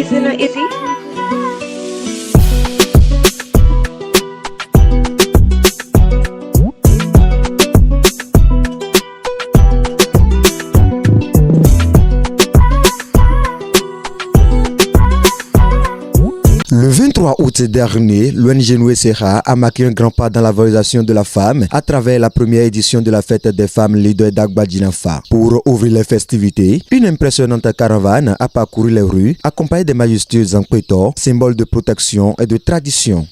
easy na easy. Le 23 août dernier, l'ONG Noué-Sera a marqué un grand pas dans la valorisation de la femme à travers la première édition de la fête des femmes leaders d'Agbadjinafa. Pour ouvrir les festivités, une impressionnante caravane a parcouru les rues accompagnée des majestueuses encpétors, symboles de protection et de tradition.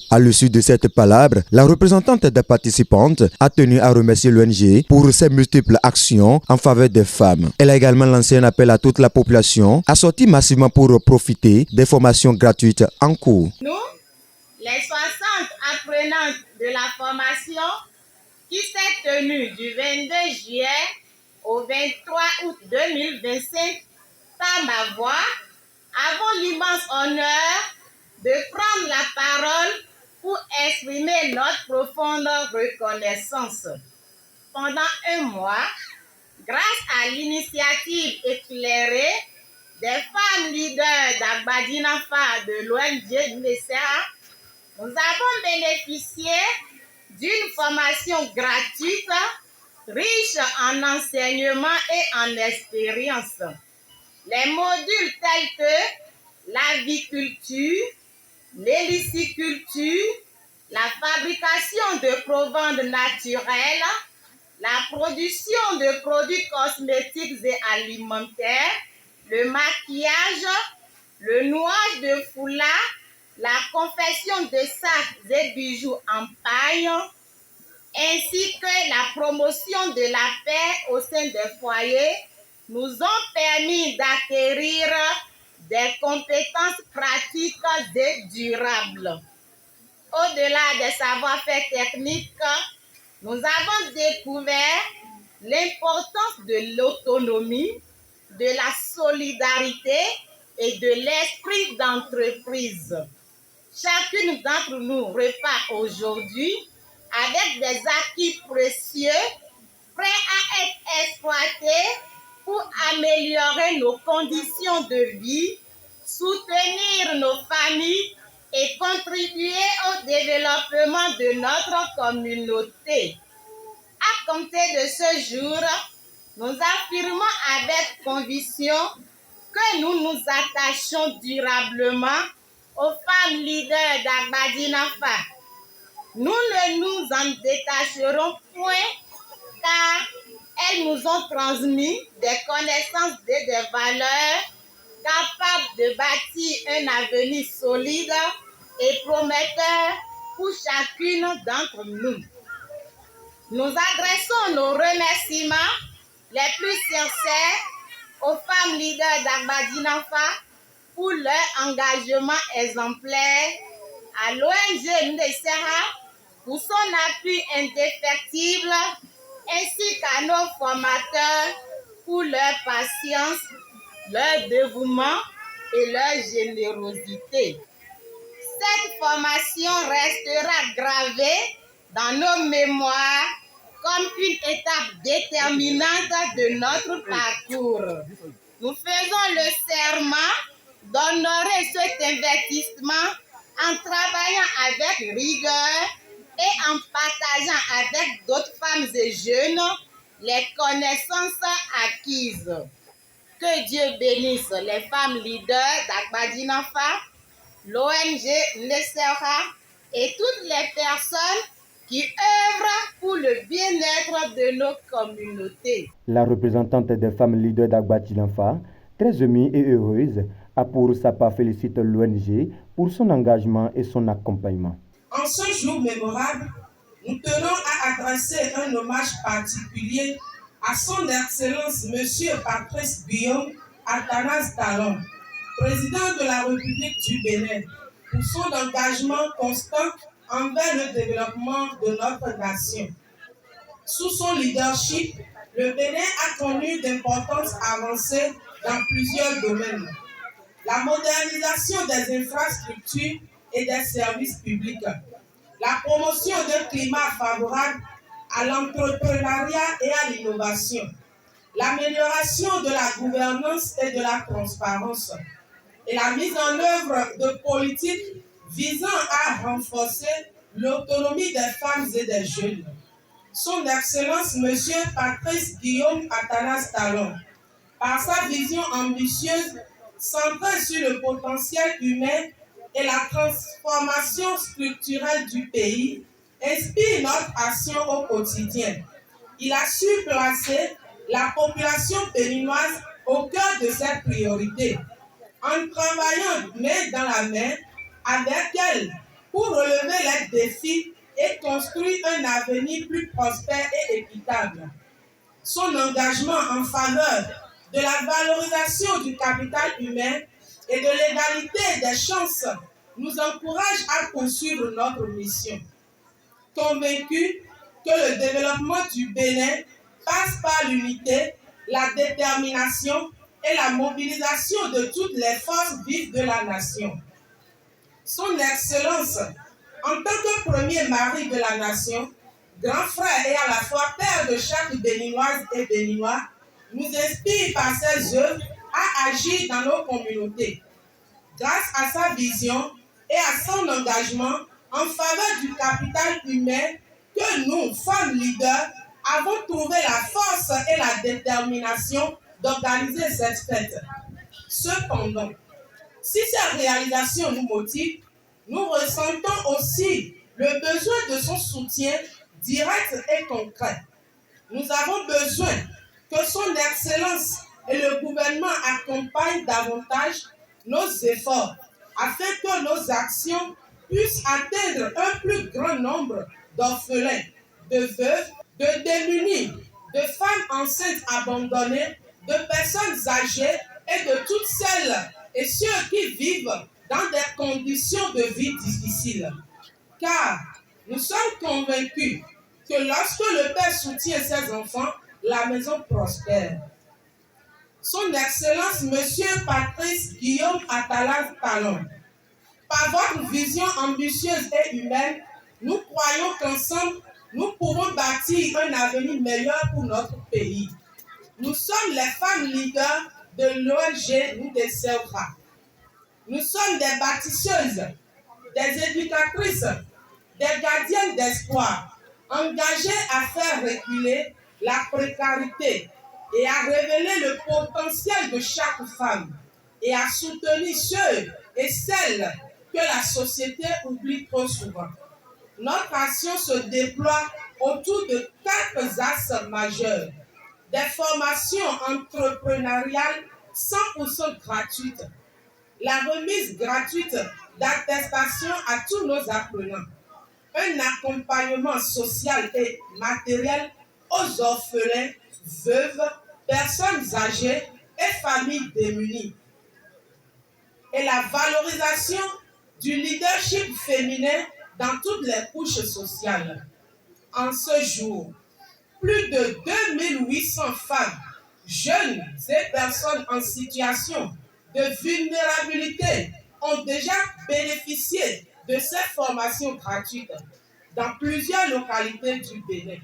À l'issue de cette palabre, la représentante des participantes a tenu à remercier l'ONG pour ses multiples actions en faveur des femmes. Elle a également lancé un appel à toute la population à sortir massivement pour profiter des formations gratuites en cours. Nous, les 60 apprenantes de la formation qui s'est tenue du 22 juillet au 23 août 2025 par ma voix, avons l'immense honneur de prendre la parole pour exprimer notre profonde reconnaissance. Pendant un mois, grâce à l'initiative éclairée des femmes leaders d'Agbadjinafa de l'ONG Noué-Sera, nous avons bénéficié d'une formation gratuite, riche en enseignements et en expérience. Les modules tels que l'aviculture, l'héliciculture, la fabrication de provantes naturelles, la production de produits cosmétiques et alimentaires, le maquillage, le nouage de foulards, la confection de sacs et bijoux en paille, ainsi que la promotion de la paix au sein des foyers, nous ont permis d'acquérir des compétences pratiques et durables. Au-delà des savoir-faire techniques, nous avons découvert l'importance de l'autonomie, de la solidarité et de l'esprit d'entreprise. Chacune d'entre nous repart aujourd'hui avec des acquis précieux, prêts à être exploités pour améliorer nos conditions de vie, soutenir nos familles et contribuer au développement de notre communauté. À compter de ce jour, nous affirmons avec conviction que nous nous attachons durablement aux femmes leaders d'Agbadjinafa. Nous ne nous en détacherons point car elles nous ont transmis des connaissances et des valeurs capables de bâtir un avenir solide et prometteur pour chacune d'entre nous. Nous adressons nos remerciements les plus sincères aux femmes leaders d'Agbadjinafa pour leur engagement exemplaire, à l'ONG Noué-Sera pour son appui indéfectible, ainsi qu'à nos formateurs pour leur patience, leur dévouement et leur générosité. Cette formation restera gravée dans nos mémoires comme une étape déterminante de notre parcours. Nous faisons le serment d'honorer cet investissement en travaillant avec rigueur et en partageant avec d'autres femmes et jeunes les connaissances acquises. Que Dieu bénisse les femmes leaders d'Agbadjinafa, l'ONG Noué-Sera et toutes les personnes qui œuvrent pour le bien-être de nos communautés. La représentante des femmes leaders d'Agbadjinafa, très émue et heureuse, Pour sa part, félicite l'ONG pour son engagement et son accompagnement. En ce jour mémorable, nous tenons à adresser un hommage particulier à son Excellence Monsieur Patrice Guillaume Athanase Talon, président de la République du Bénin, pour son engagement constant envers le développement de notre nation. Sous son leadership, le Bénin a connu d'importantes avancées dans plusieurs domaines. La modernisation des infrastructures et des services publics, la promotion d'un climat favorable à l'entrepreneuriat et à l'innovation, l'amélioration de la gouvernance et de la transparence, et la mise en œuvre de politiques visant à renforcer l'autonomie des femmes et des jeunes. Son Excellence Monsieur Patrice Guillaume Athanase Talon, par sa vision ambitieuse centrée sur le potentiel humain et la transformation structurelle du pays, inspire notre action au quotidien. Il a su placer la population béninoise au cœur de ses priorités, en travaillant main dans la main avec elle pour relever les défis et construire un avenir plus prospère et équitable. Son engagement en faveur de la valorisation du capital humain et de l'égalité des chances nous encourage à poursuivre notre mission. Convaincu que le développement du Bénin passe par l'unité, la détermination et la mobilisation de toutes les forces vives de la nation. Son Excellence, en tant que premier mari de la nation, grand frère et à la fois père de chaque Béninoise et Béninois, nous inspire par ses œuvres à agir dans nos communautés. Grâce à sa vision et à son engagement en faveur du capital humain, que nous, femmes leaders, avons trouvé la force et la détermination d'organiser cette fête. Cependant, si ces réalisations nous motivent, nous ressentons aussi le besoin de son soutien direct et concret. Nous avons besoin que son Excellence et le gouvernement accompagnent davantage nos efforts afin que nos actions puissent atteindre un plus grand nombre d'orphelins, de veuves, de démunis, de femmes enceintes abandonnées, de personnes âgées et de toutes celles et ceux qui vivent dans des conditions de vie difficiles. Car nous sommes convaincus que lorsque le Père soutient ses enfants, la maison prospère. Son Excellence Monsieur Patrice Guillaume Athanase Talon, par votre vision ambitieuse et humaine, nous croyons qu'ensemble, nous pouvons bâtir un avenir meilleur pour notre pays. Nous sommes les femmes leaders de l'ONG Nous Desservera. Nous sommes des bâtisseuses, des éducatrices, des gardiennes d'espoir, engagées à faire reculer la précarité et à révéler le potentiel de chaque femme et à soutenir ceux et celles que la société oublie trop souvent. Notre action se déploie autour de 4 axes majeurs. Des formations entrepreneuriales 100% gratuites, la remise gratuite d'attestations à tous nos apprenants, un accompagnement social et matériel aux orphelins, veuves, personnes âgées et familles démunies, et la valorisation du leadership féminin dans toutes les couches sociales. En ce jour, plus de 2800 femmes, jeunes et personnes en situation de vulnérabilité ont déjà bénéficié de ces formations gratuites dans plusieurs localités du Bénin.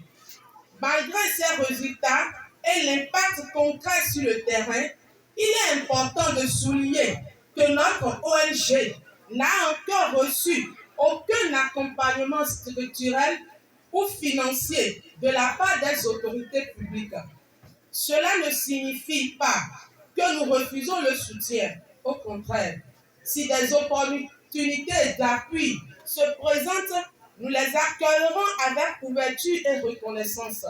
Malgré ces résultats et l'impact concret sur le terrain, il est important de souligner que notre ONG n'a encore reçu aucun accompagnement structurel ou financier de la part des autorités publiques. Cela ne signifie pas que nous refusons le soutien. Au contraire, si des opportunités d'appui se présentent, nous les accueillerons avec ouverture et reconnaissance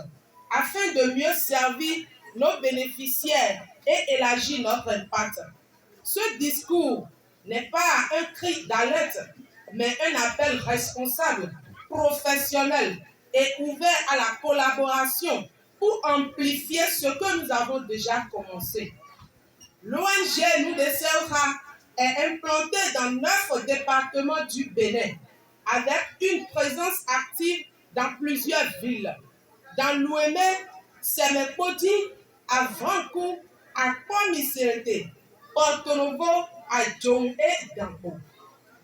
afin de mieux servir nos bénéficiaires et élargir notre impact. Ce discours n'est pas un cri d'alerte, mais un appel responsable, professionnel et ouvert à la collaboration pour amplifier ce que nous avons déjà commencé. L'ONG Nous des Sèvres est implantée dans 9 départements du Bénin, avec une présence active dans plusieurs villes. Dans l'Ouémé, Sémépoti, à Vankou, à Kwamisérité, Porto Novo, à Djong et Dambo.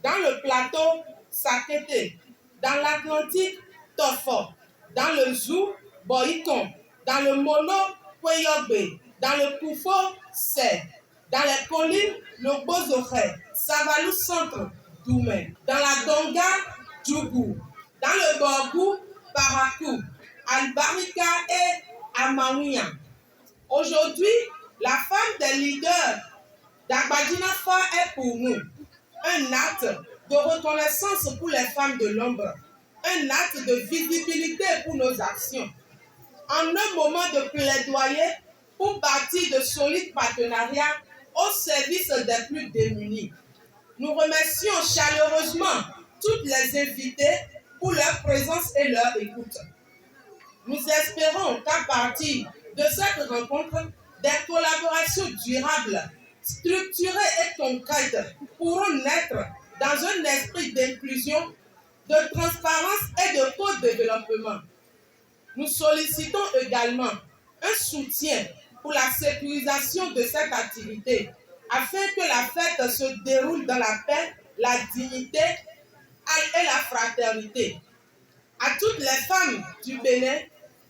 Dans le plateau, Sakete. Dans l'Atlantique, Tofo. Dans le Zou, Boïkon. Dans le Mono, Kweyogbe. Dans le Koufo, C'est. Dans les collines, le Bozoré, Savalou Centre, Doumé. Dans la Donga, Djougou. Dans le Borgou, Parakou, Albarika et Amaouia. Aujourd'hui, la femme des leaders d'Agbadina Fa est pour nous un acte de reconnaissance pour les femmes de l'ombre, un acte de visibilité pour nos actions. En un moment de plaidoyer pour bâtir de solides partenariats au service des plus démunis. Nous remercions chaleureusement toutes les invitées pour leur présence et leur écoute. Nous espérons qu'à partir de cette rencontre, des collaborations durables, structurées et concrètes pourront naître dans un esprit d'inclusion, de transparence et de co-développement. Nous sollicitons également un soutien pour la sécurisation de cette activité afin que la fête se déroule dans la paix, la dignité et la fraternité. À toutes les femmes du Bénin,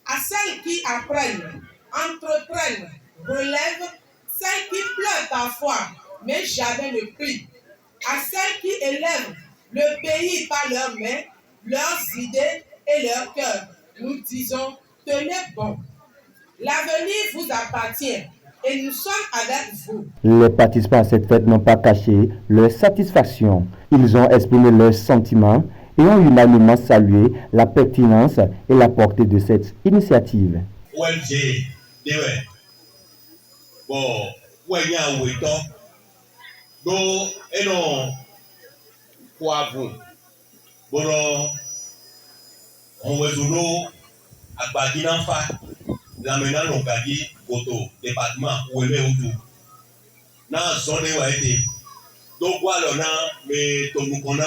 à celles qui apprennent, entreprennent, relèvent, celles qui pleurent parfois, mais jamais ne crient, à celles qui élèvent le pays par leurs mains, leurs idées et leurs cœurs, nous disons, tenez bon. L'avenir vous appartient et nous sommes avec vous. Les participants à cette fête n'ont pas caché leur satisfaction. Ils ont exprimé leurs sentiments et ont unanimement salué la pertinence et la portée de cette initiative. ONG, bon, Lamena Longadi, Koto, département, Ouémé Outou. Na zone wa été. Donc voilà, mais Tomukona,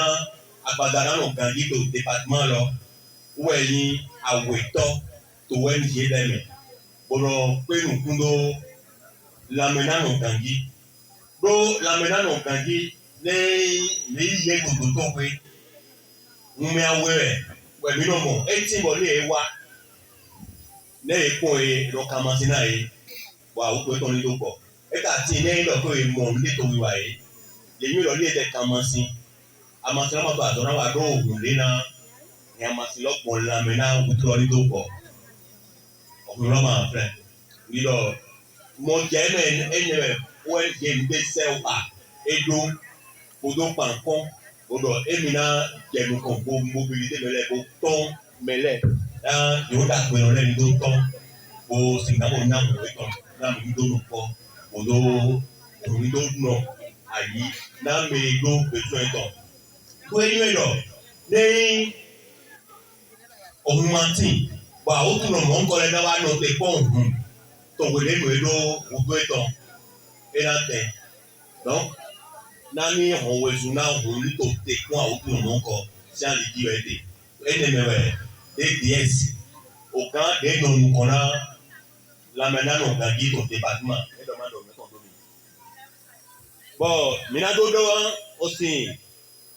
Abadana Longadi, to département là, Ouéli, Aoueto, to ONG Deme. Bono, Penu Kundo, Lamena Longadi. Bro, Lamena Longadi, les yé Koto Tokwe, Oumé Oué, Ouéminomo, Etimboli Ewa. Ne ekpo e lo kamasi na e wa o to ni do po e ka ti ne lo ko e mo ni to wi wa e ye mi lo le de kamasi amasi na ma to adona wa do ogun le na e amasi lo pon la me na o to ni do po o lo ma fre ni lo mo je me enye o e je nbe se o pa e do o do pankon o do e mi na je nu kon bo mobilité mele bo ton mele yóò dà pé ọ̀rẹ́ mi tó tọ́ o sì náà mo ní àwọn ìwé kan náà mi tó nù kọ́ o ló òun tó nà àyí náà mi ló gbèsò ẹ̀ tán. tó eyín ẹ̀ lọ ní òun máa tì wà ó tún nà mọ́ ń kọ́lẹ́ náà wà ní ọ̀tẹ̀ pọ̀ òun tó wèlé mi ló gbogbo ẹ̀ tán ẹ̀ náà tẹ̀ dọ́n náà ní ọ̀hún wẹ̀sùn náà òun ní tó tẹ̀ fún àwọn tó nà mọ́ ń kọ́ sí àlejò ẹ̀ tẹ̀ ẹ̀ tẹ̀ mẹ́wẹ̀ẹ́. DDS au camp des non-connus, la maintenant on a dit au département. Bon, Minado aussi,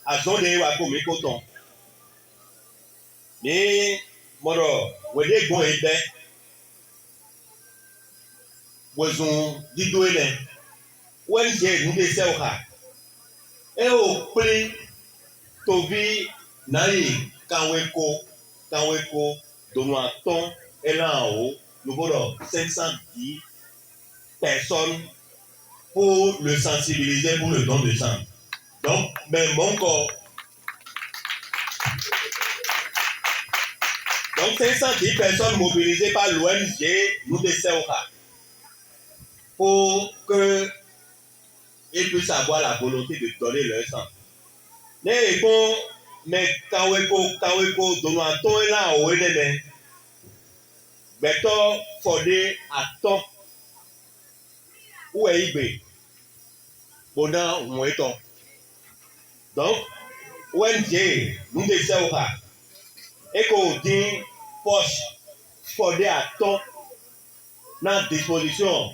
à zone à comme coton. Mais, moro, vous êtes bon et bien, vous ont dit d'où il est. Où est-ce nous les seuls? Et au prix, Tobi, Naï, Kaweko. Taweko, Donaton, et là en haut, nous avons 510 personnes pour le sensibiliser pour le don de sang. Donc, même encore. Donc, 510 personnes mobilisées par l'ONG, nous des Seuha, pour que et puissent avoir la volonté de donner leur sang. Mais bon, mais kaweko donato là au eneme. Beto fodé à temps. Où est Ibe? Bona moueton. Donc, ONG, nous descendons là. Et qu'on dit poche fodé à temps dans disposition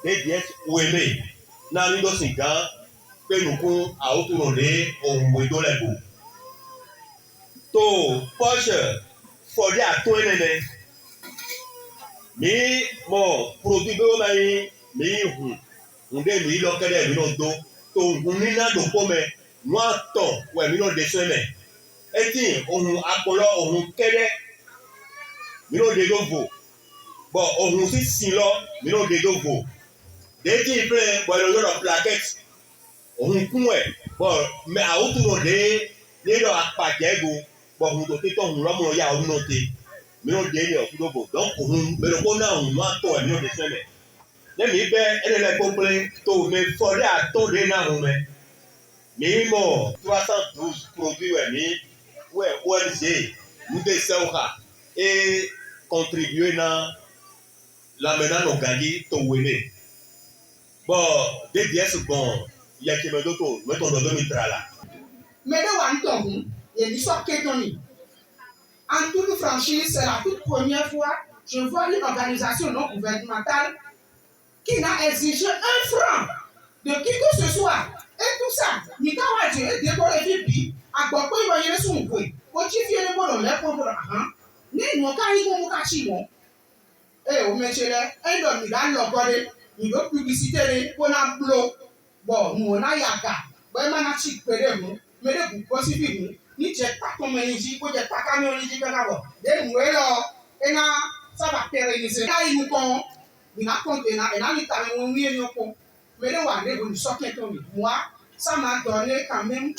des diètes ou aimé. Dans l'une de ces gars, que nous pouvons à autour au moueton les bouts. To poche fodé à temps eneme. Mi bon produit bɛ ma ye mi hun nde mi lɔ kɛdɛ mi n'o do to hun ni na do ko mɛ nua tɔ wɛ mi n'o de sɛ mɛ eti ohun akpɔlɔ ohun kɛdɛ mi n'o de do vo bɔn ohun sisi lɔ mi n'o de do vo deti filɛ bɔn ɛlò yɔrɔ plaquette ohun kun wɛ bɔn mɛ awo tu n'o de ne lɔ akpadze go bɔn ohun to te tɔ ohun lɔ mo ya o n'o te. Mino de ne okudogo donc ohun mero ko na ohun ma to e mino de seme ne mi be ene le komple to me fori a to de na ohun me mi mo 312 produits we mi we ONG nous de seuka et contribuer na la mena no gangi to wele bon DDS bon ya ke me do to me to do mi trala me de wa nto hun ye ni so ketoni. En toute franchise, c'est la toute première fois que je vois une organisation non gouvernementale qui n'a exigé 1 franc de qui que ce soit. Et tout ça, nous avons dit, décorer pipi, à quoi il va y aller son bruit. Quand tu viens de voir le lait pour l'argent, nous n'avons qu'à y aller au cachimon. Et au métier, un homme, il a l'opéré, il veut publicité pour un blog. Bon, nous, on a yaka. Bon, on a chic, mais les boucles, c'est fini. Ni jẹ pàtó mẹyin jí kó jẹ pàtó mẹyin jí kẹkẹ bọ lẹnu ẹ lọ ẹnà sábà kẹrẹ ní sẹ ká inú kàn ìná kàn tẹ ẹnà ní tàbí wọn wí ẹni ọkọ mẹlẹ wà lẹbùn ní sọkẹ tó mi moi ça m'a donné quand même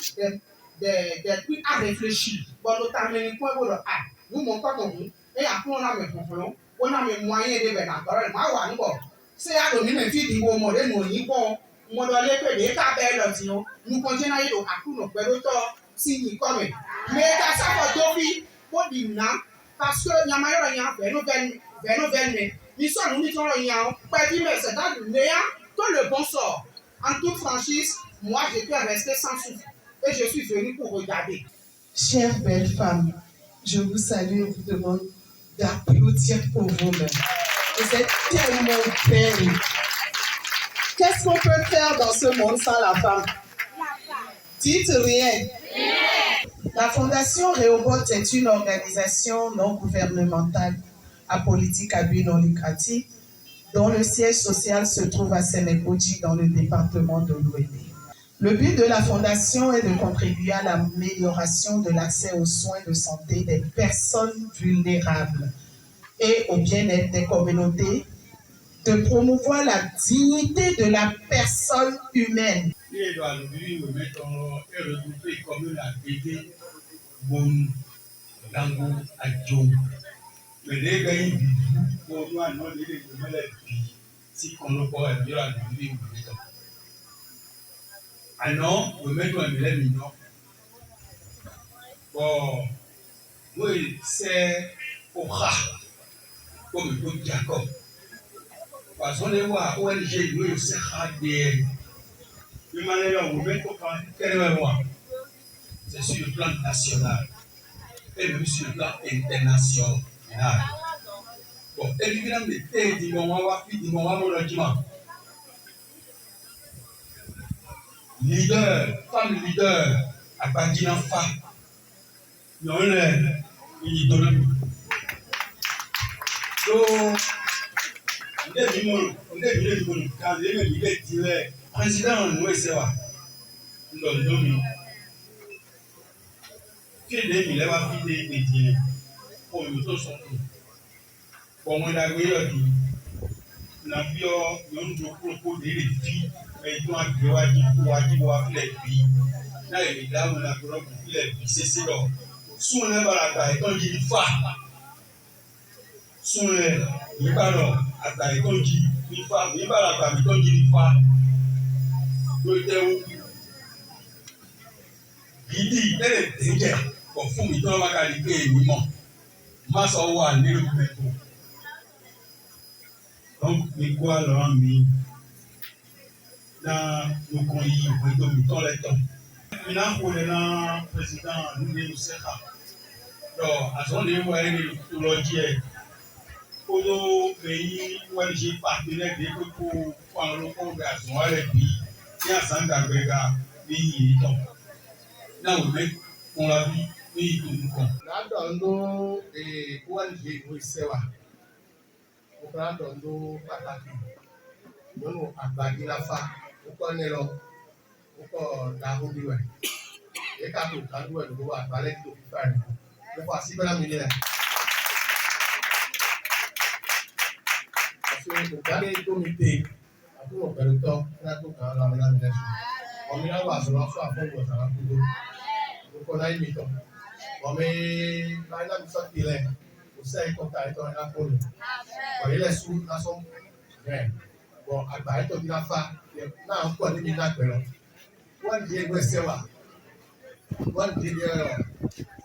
des trucs à réfléchir bon notamment point pour le a nous mon pas ton et après on a mes conflons on a mes moyens de venir alors moi wà níbọ c'est à donner mes filles d'Igbo mo lẹnu òyìn bọ mo lọ lẹpẹ lẹ ká bẹ́ẹ̀ lọ tí ó nous continuons à y aller à coup nos pẹ̀lú tọ. Si nous comme mais dans sa photographie pour dire non parce que y a maillot y a vers nous sommes nous disons y a pas dit mais c'est dans le néant tout le bon sort en toute franchise moi je peux rester sans souffle et je suis venu pour regarder. Chères belles femmes, je vous salue et vous demande d'applaudir pour vous-même. Vous êtes tellement belles. Qu'est-ce qu'on peut faire dans ce monde sans la femme? Dites rien. La Fondation Rehoboth est une organisation non gouvernementale apolitique à but non lucratif dont le siège social se trouve à Sénégodji dans le département de l'Ouéné. Le but de la Fondation est de contribuer à l'amélioration de l'accès aux soins de santé des personnes vulnérables et au bien-être des communautés, de promouvoir la dignité de la personne humaine. Oui, c'est au rat, comme le dit Jacob. Parce qu'on est voir ONG, nous, c'est radé. C'est sur le plan national et même sur le plan international. Bon, évidemment, leader, femme leader, à Badina Fa, non, il donne. Donc, président, nous, c'est quoi? Nous, il est va filer des dieux pour nous tous. Pour moi, la gueule, la vie, nous propose des filles, mais nous avons les filles. Là, les dames, on a pour les filles, c'est là. Sous le balata, quand il fa, sous le ballon, à ta quand il fa, il balata, quand il fa. Doitewu gidi tẹ́lẹ̀ tẹ́jẹ̀ kọ̀ fún mi tí wọ́n bá ka di kéè ní mọ̀ má sọ wà nílùú mẹ́tò donc mi kó àlọ́ mi náà lókun yìí ìwé tó mi tọ́ lẹ́tọ̀ mi náà kó lẹ́ náà président nínú sẹ́ka lọ àtúndì wà ní tó lọ díẹ̀ kó ló lẹ́yìn wọ́n ṣe pàtẹ́lẹ̀ dé pé kó fún àwọn olókòwò bẹ́ẹ̀ àtúnwá rẹ̀ bí ní àsáǹdàgbẹ́gà ní yìí tán náà wò lé fún wa bí ní ìlú nǹkan. Ládọ̀ ń ló wọ́n ṣe ìwé iṣẹ́ wa. Mo fẹ́ ládọ̀ ń ló pàtàkì nínú àgbàdìláfà. Ó kọ́ ní lọ, ó kọ́ dàbò bí wẹ̀. Èyí ká tó ká dúró ìlú wa àgbálẹ̀ tó fi fà rẹ̀. Mo fà sí bẹ́rẹ̀ mi nílẹ̀. Àti ògbálẹ̀ tó mi tè àbúrò pẹ̀lú tọ́ ní àtò kan lámi lámi lẹ́sùn. Ọ̀mí náà wà sọ̀rọ̀ fún àfọwọ́ ọ̀sán àkúgbò. Mo kọ́ láì mi tọ̀. Ọ̀mí láì náà mi sọ́kì lẹ̀. Kò sẹ́ ìkọ́ta ìtọ́ ẹ̀ lápò rẹ̀. Ọ̀yẹ́lẹ̀ sùn lásán rẹ̀. Bọ̀ àgbà ìtọ́ bí láfa náà ń pọ̀ níbi náà pẹ̀lú. Wọ́n di ẹgbẹ́ sẹ́wà. Wọ́n di ẹ̀rọ.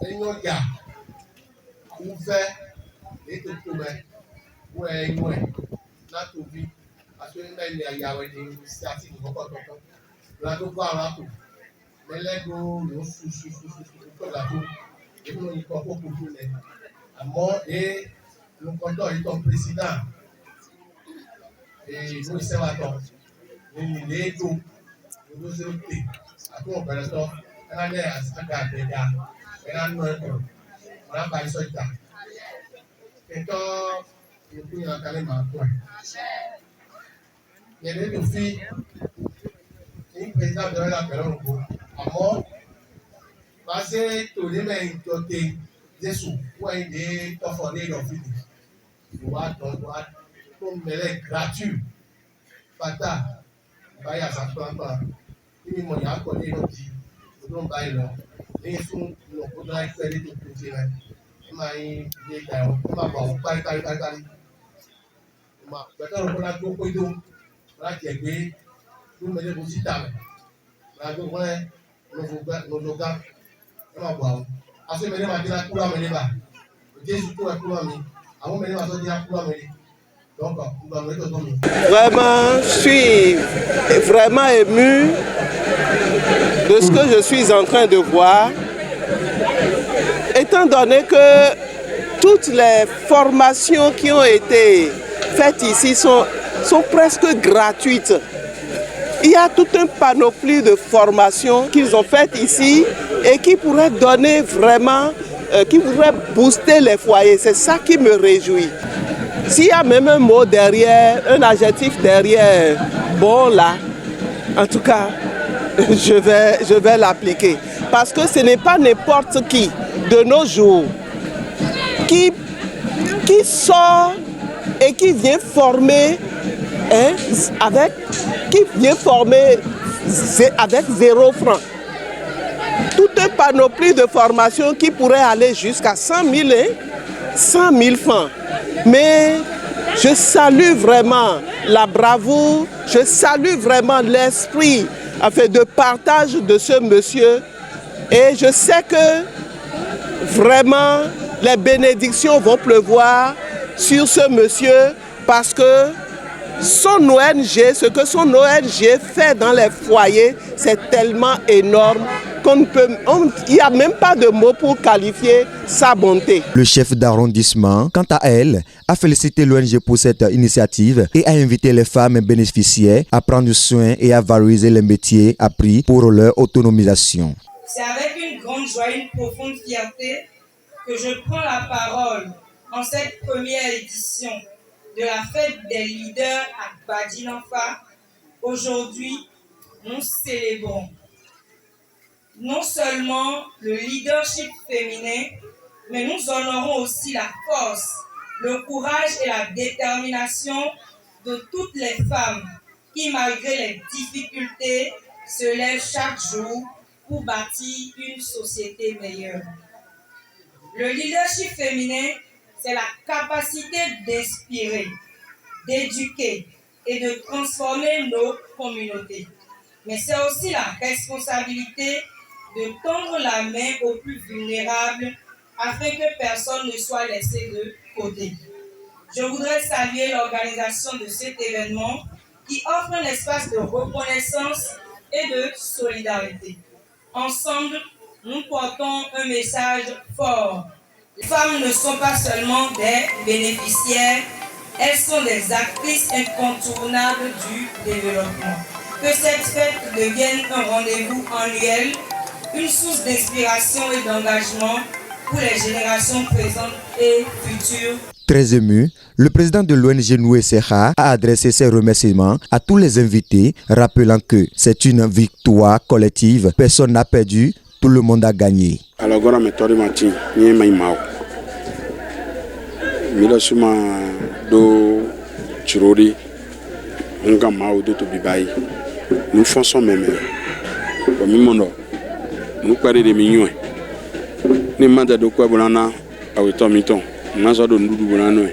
Ẹyin ọjà. Ń fẹ́ ètò tó mẹ́. Wọ́n ẹ̀ inú ẹ̀ látòbí. Àti onímọ̀ ẹ̀yìn àyàwó ẹni sí àti ìmọ̀kọ̀ tọ̀tọ̀. Ìlànà gbọ́ àwọn àpò. Lẹ́lẹ́gbọ́ ló ṣuṣu kọ́lá tó. Èmi ò ní kọ́ kókó tó lẹ̀. Àmọ́ ló kọjọ́ ìtọ́ pírẹsidà. Ìlú ìṣẹ́wà tọ̀. Nínú ilé ètò olóṣèlú pè. Àtúwọ̀n bẹ̀rẹ̀ tọ́. Ẹ̀rọ ní àgbà àgbẹ̀dà. Ẹ̀rọ nù ẹ̀kọ́. Ọ̀rá bá iṣọ́ ìjà. Kẹ̀kọ́ ìlú yẹn kalẹ̀ máa tó ẹ̀. Yẹ̀lẹ́ ló fi ní pẹ̀lú àbẹ̀rẹ̀ àbẹ̀rẹ̀ òkú. Àmọ́ bàṣẹ tòlé mẹ́rin tó tẹ Jésù wọ́n yìí dé tọ́fọ̀ ní ìdọ̀fìdì. Ìwà dọ̀dọ̀ tó mẹ́lẹ̀ gratuit. Fata báyà sàkóńpà níbi mọ̀ yà kọ́ ní ìdọ̀tí ọdún báyìí lọ. Lẹ́yìn fún ìlọ̀kọ́dọ̀ àìpẹ́ ní tó kún sí rẹ̀. Ẹ máa ń gbé ìgbà ẹ̀wọ̀n. Ẹ máa bọ̀ àwọn páríkárí. Bẹ̀tẹ̀ ọ̀rọ̀ kọ́lá tó pé tó láti ẹ̀gbẹ́ tó mẹ́lẹ̀ kó síta rẹ̀. Láti wọ́n ẹ̀ lọ́gá ẹ máa bọ̀ àwọn. Aṣọ ìmẹ̀lẹ̀ máa dín kúrò àmì níbà. Jésù tó ẹ̀ kúrò àmì. Àwọn mẹ́lẹ̀ máa tó dín kúrò àmì ní. Donc, vraiment, je suis vraiment ému de ce que je suis en train de voir, étant donné que toutes les formations qui ont été faites ici sont presque gratuites. Il y a toute une panoplie de formations qu'ils ont faites ici et qui pourraient donner vraiment, qui pourraient booster les foyers. C'est ça qui me réjouit. S'il y a même un mot derrière, un adjectif derrière, bon là, en tout cas, je vais l'appliquer. Parce que ce n'est pas n'importe qui, de nos jours, qui sort et qui vient former, avec 0 francs. Toute une panoplie de formations qui pourrait aller jusqu'à 100 000 francs. Mais je salue vraiment la bravoure, je salue vraiment l'esprit de partage de ce monsieur. Et je sais que vraiment les bénédictions vont pleuvoir sur ce monsieur parce que son ONG, ce que son ONG fait dans les foyers, c'est tellement énorme qu'il n'y a même pas de mots pour qualifier sa bonté. Le chef d'arrondissement, quant à elle, a félicité l'ONG pour cette initiative et a invité les femmes bénéficiaires à prendre soin et à valoriser les métiers appris pour leur autonomisation. C'est avec une grande joie et une profonde fierté que je prends la parole en cette première édition de la fête des leaders à Badinanfa. Aujourd'hui, nous célébrons non seulement le leadership féminin, mais nous honorons aussi la force, le courage et la détermination de toutes les femmes qui, malgré les difficultés, se lèvent chaque jour pour bâtir une société meilleure. Le leadership féminin, c'est la capacité d'inspirer, d'éduquer et de transformer nos communautés. mais c'est aussi la responsabilité de tendre la main aux plus vulnérables afin que personne ne soit laissé de côté. Je voudrais saluer l'organisation de cet événement qui offre un espace de reconnaissance et de solidarité. Ensemble, nous portons un message fort. Les femmes ne sont pas seulement des bénéficiaires, elles sont des actrices incontournables du développement. Que cette fête devienne un rendez-vous annuel, une source d'inspiration et d'engagement pour les générations présentes et futures. Très ému, le président de l'ONG Noué Seha a adressé ses remerciements à tous les invités, rappelant que c'est une victoire collective. Personne n'a perdu, tout le monde a gagné. Alors, je nous fonçons même. Nous parlons de millions. Nous demandons de quoi bonana à Witomiton. Nous avons de nous bonano.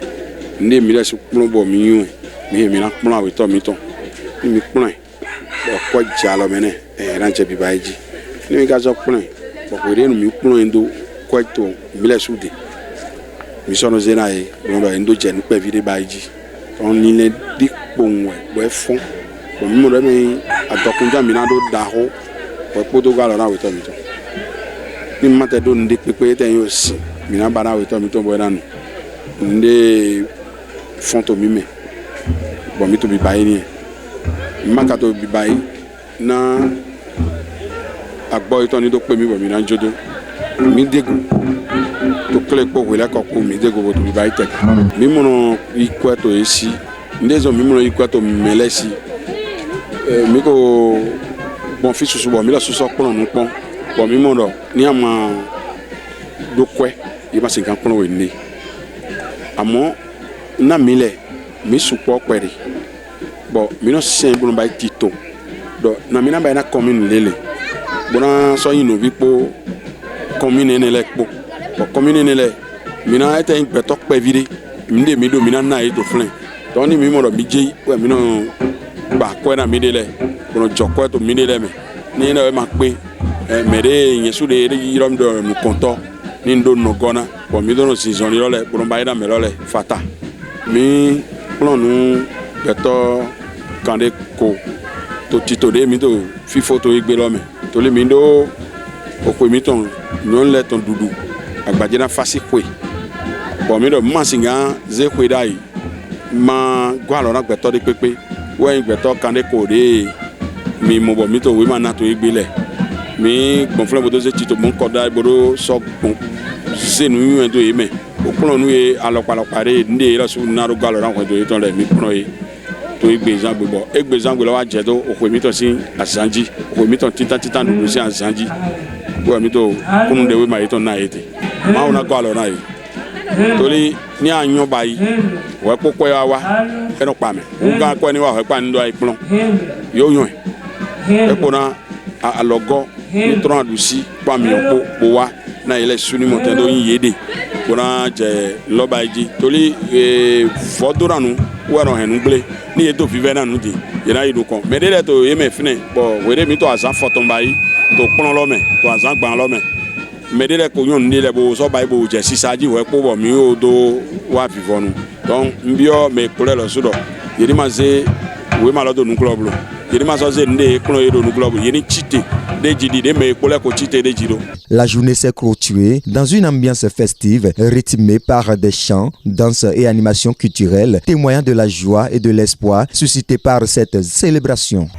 Nous avons sur plombo millions. Mais nous avons à Witomiton. Nous avons quoi dialogue mené. Ranche bibaiji. Nous avons plein. Pour que nous avons indo quoi to mille soudé. Nous sommes zénaï. Nous avons indo jen quoi vide baiji. On y est dit bon ouais fond. Nous avons à Dokunja Minado Daho. Pour Portugal na Witomiton. Ni mate do ndé pépé té aussi. Mina bana Witomiton boyanu. Ndé fonto mime. Bon mito bibayi ni. Makato bibayi na agbo ito ni do pe mi bo mina jodo. Mi dego. To kle po wele ko ko mi dego bo to bibayi tek. Mi mono ikwato esi. Ndezo mi mono ikwato melesi. Mi ko bon fils sous bon mi la sous pon nous pon bon mi mondo ni ama do kwe e ba 50 pon we ni amo na mile mi supo kweri bon mi no sen bon ba tito do na mi na ba na commune lele bona so yin no bi po commune ne le po bon commune ne le mi na ete pe tok pe vide mi de mi do mi na e to flen to ni mi mondo mi je we mi no ba kwe na mi de le kono joko to minele me ni na ma pe mere yesu de yirom do mu konto ni ndo no gona bo mi do no season yo le bo ba ida me lo le fata mi plan nu beto kande ko to tito de mi do fi photo igbe lo me to le mi do o ko mi ton non le ton dudu agbaje na fasi kwe bo mi do masinga ze kwe dai ma gwa lo na beto de pepe we beto kande ko de mi mo bo mi to we ma na to igbele mi gonfle bodo se tito bon koda bodo so bon se nu en do ime o plon nu e alopalo pare nde la su na ro galo ran ko do ton le mi plon e to igbe zangbe bo egbe zangbe lo wa je to o ko mi to sin asanji o ko mi to titan du si asanji o mi to kunu de we ma to na ete ma ona galo na e tori ni anyo bayi we popo ya wa eno pa me o ga ko ni wa we pa ndo ai plon yo yon epona alogo ni tron adusi pa mi opo bo wa na ile suni montendo yin yede bona je lobaji toli fodoranu wero henu gble ni eto vive na nu di yena yidu kon me de to yeme fine bo were mi to azan foton bayi to pon lo me to azan gban lo me me de ko yon ni le bo so bayi bo je sisaji we po bo mi o do wa vivonu donc mbio me kole lo sudo yedi ma ze we ma lo do nu club lo. La journée s'est clôturée dans une ambiance festive rythmée par des chants, danses et animations culturelles, témoignant de la joie et de l'espoir suscités par cette célébration.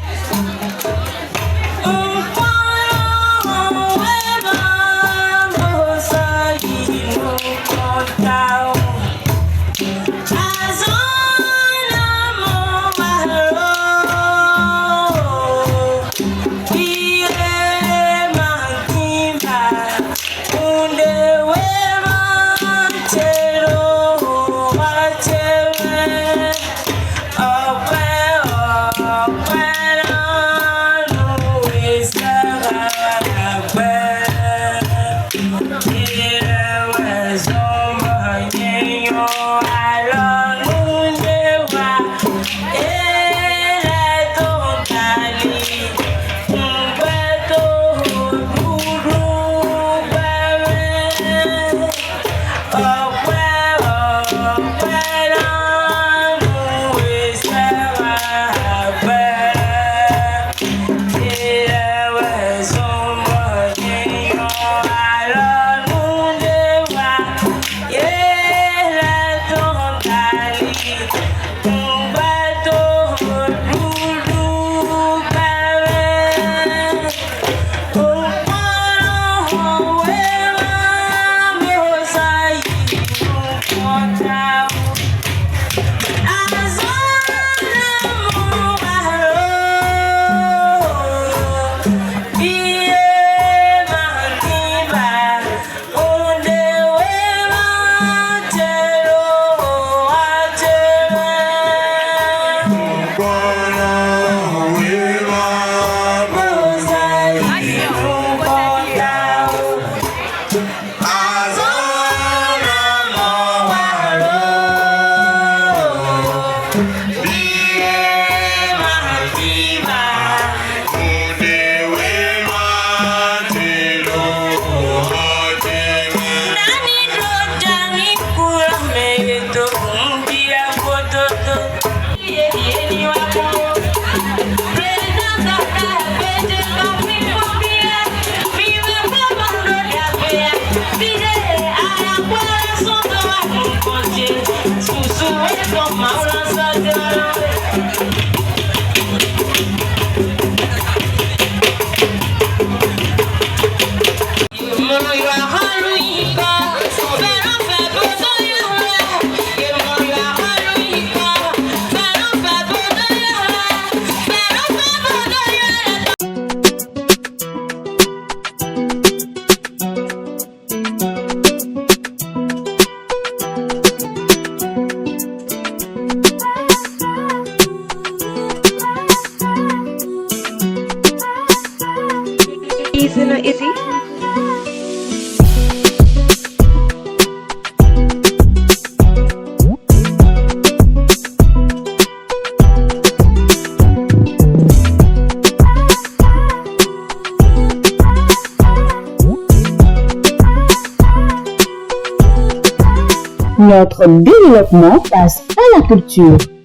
Notre développement passe par la culture.